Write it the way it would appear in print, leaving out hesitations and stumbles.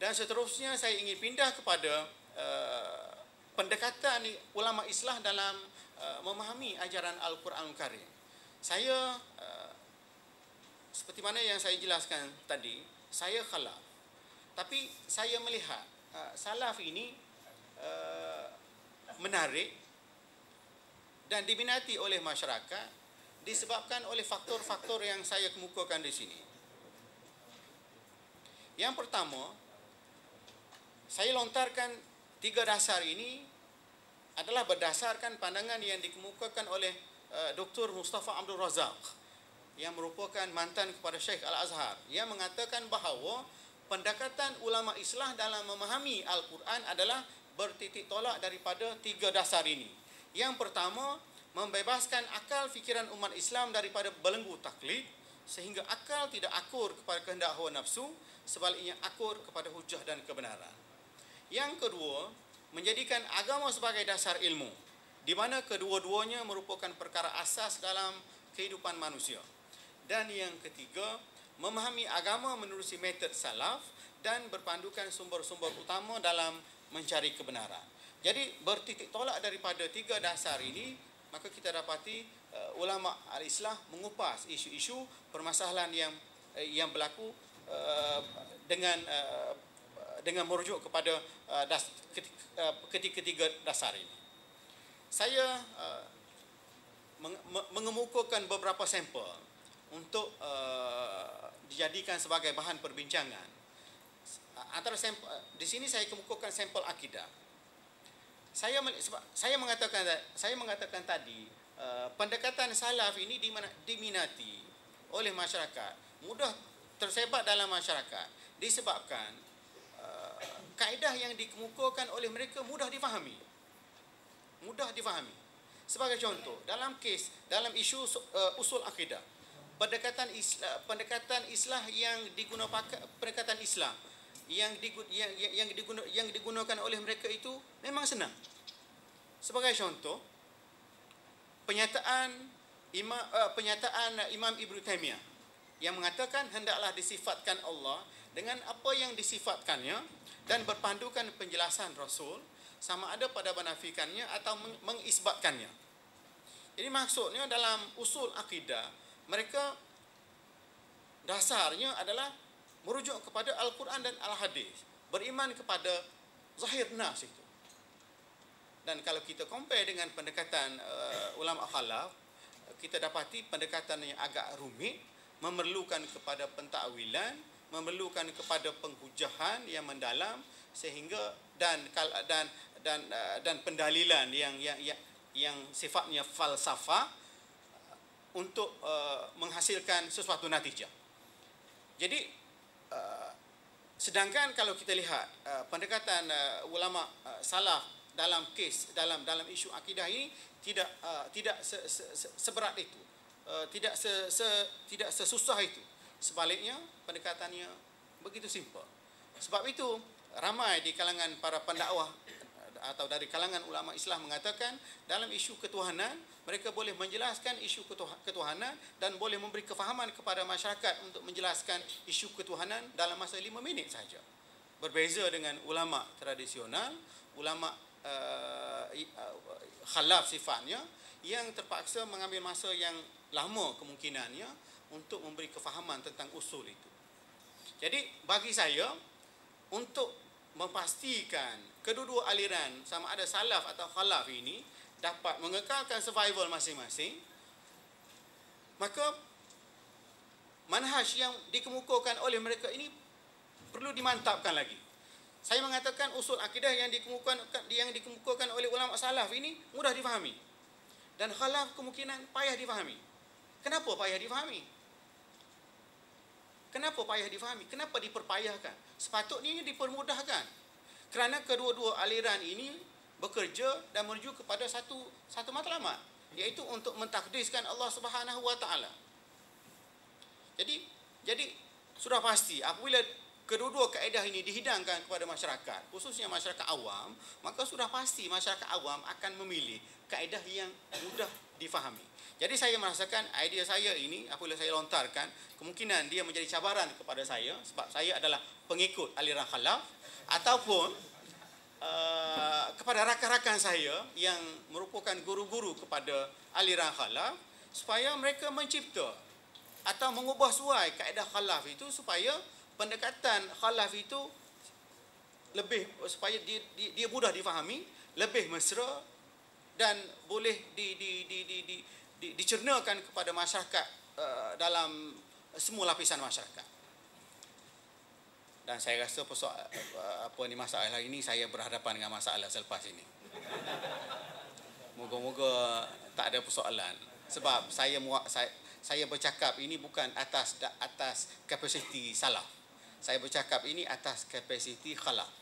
Dan seterusnya saya ingin pindah kepada pendekatan ulama Islam dalam memahami ajaran Al-Quran Karim. Saya seperti mana yang saya jelaskan tadi, saya khalaf. Tapi saya melihat salaf ini menarik dan diminati oleh masyarakat disebabkan oleh faktor-faktor yang saya kemukakan di sini. Yang pertama, saya lontarkan 3 dasar ini adalah berdasarkan pandangan yang dikemukakan oleh Dr. Mustafa Abdul Razak yang merupakan mantan kepada Syekh Al-Azhar, yang mengatakan bahawa pendekatan ulama Islam dalam memahami Al-Quran adalah bertitik tolak daripada 3 dasar ini. Yang pertama, membebaskan akal fikiran umat Islam daripada belenggu taklid sehingga akal tidak akur kepada kehendak hawa nafsu, sebaliknya akur kepada hujah dan kebenaran. Yang kedua, menjadikan agama sebagai dasar ilmu, di mana kedua-duanya merupakan perkara asas dalam kehidupan manusia. Dan yang ketiga, memahami agama menerusi metod salaf dan berpandukan sumber-sumber utama dalam mencari kebenaran. Jadi bertitik tolak daripada 3 dasar ini, maka kita dapati ulama al-Islam mengupas isu-isu permasalahan yang berlaku dengan merujuk kepada ketiga dasar ini. Saya mengemukakan beberapa sampel untuk dijadikan sebagai bahan perbincangan. Antara sampel di sini saya kemukakan sampel akidah. Saya mengatakan tadi pendekatan salaf ini diminati oleh masyarakat, mudah tersebar dalam masyarakat disebabkan kaedah yang dikemukakan oleh mereka mudah difahami. Sebagai contoh, dalam isu usul akidah, pendekatan Islam yang digunakan oleh mereka itu memang senang. Sebagai contoh, pernyataan Imam Ibnu Taimiyah yang mengatakan hendaklah disifatkan Allah dengan apa yang disifatkannya dan berpandukan penjelasan Rasul, sama ada pada menafikannya atau mengisbatkannya. Jadi maksudnya dalam usul akidah, mereka dasarnya adalah merujuk kepada Al-Quran dan Al-Hadis, beriman kepada zahir nas itu. Dan kalau kita compare dengan pendekatan ulama khalaf, kita dapati pendekatan yang agak rumit, memerlukan kepada pentakwilan, memerlukan kepada penghujahan yang mendalam, sehingga dan pendalilan yang sifatnya falsafah untuk menghasilkan sesuatu natijah. Jadi sedangkan kalau kita lihat pendekatan ulama salaf dalam isu akidah ini tidak seberat itu, tidak sesusah itu. Sebaliknya pendekatannya begitu simple. Sebab itu ramai di kalangan para pendakwah atau dari kalangan ulama Islam mengatakan dalam isu ketuhanan mereka boleh menjelaskan isu ketuhanan dan boleh memberi kefahaman kepada masyarakat untuk menjelaskan isu ketuhanan dalam masa 5 minit saja. Berbeza dengan ulama tradisional, ulama khalaf sifatnya, yang terpaksa mengambil masa yang lama kemungkinannya untuk memberi kefahaman tentang usul itu. Jadi bagi saya, untuk memastikan kedua-dua aliran sama ada salaf atau khalaf ini dapat mengekalkan survival masing-masing, maka manhaj yang dikemukakan oleh mereka ini perlu dimantapkan lagi. Saya mengatakan usul akidah yang dikemukakan oleh ulama salaf ini mudah difahami, dan khalaf kemungkinan payah difahami. Kenapa payah difahami? Kenapa diperpayahkan? Sepatutnya dipermudahkan. Kerana kedua-dua aliran ini bekerja dan menuju kepada satu matlamat, iaitu untuk mentakdiskan Allah Subhanahu wa taala. Jadi sudah pasti apabila kedua-dua kaedah ini dihidangkan kepada masyarakat, khususnya masyarakat awam, maka sudah pasti masyarakat awam akan memilih kaedah yang mudah difahami. Jadi saya merasakan idea saya ini apabila saya lontarkan, kemungkinan dia menjadi cabaran kepada saya sebab saya adalah pengikut aliran khalaf, ataupun kepada rakan-rakan saya yang merupakan guru-guru kepada aliran khalaf, supaya mereka mencipta atau mengubah suai kaedah khalaf itu supaya pendekatan khalaf itu lebih, supaya dia mudah difahami, lebih mesra dan boleh dicernakan kepada masyarakat dalam semua lapisan masyarakat. Dan saya rasa masalah ini saya berhadapan dengan masalah selepas ini. Moga-moga tak ada persoalan. Sebab saya bercakap ini bukan atas kapasiti salaf. Saya bercakap ini atas kapasiti khalaf.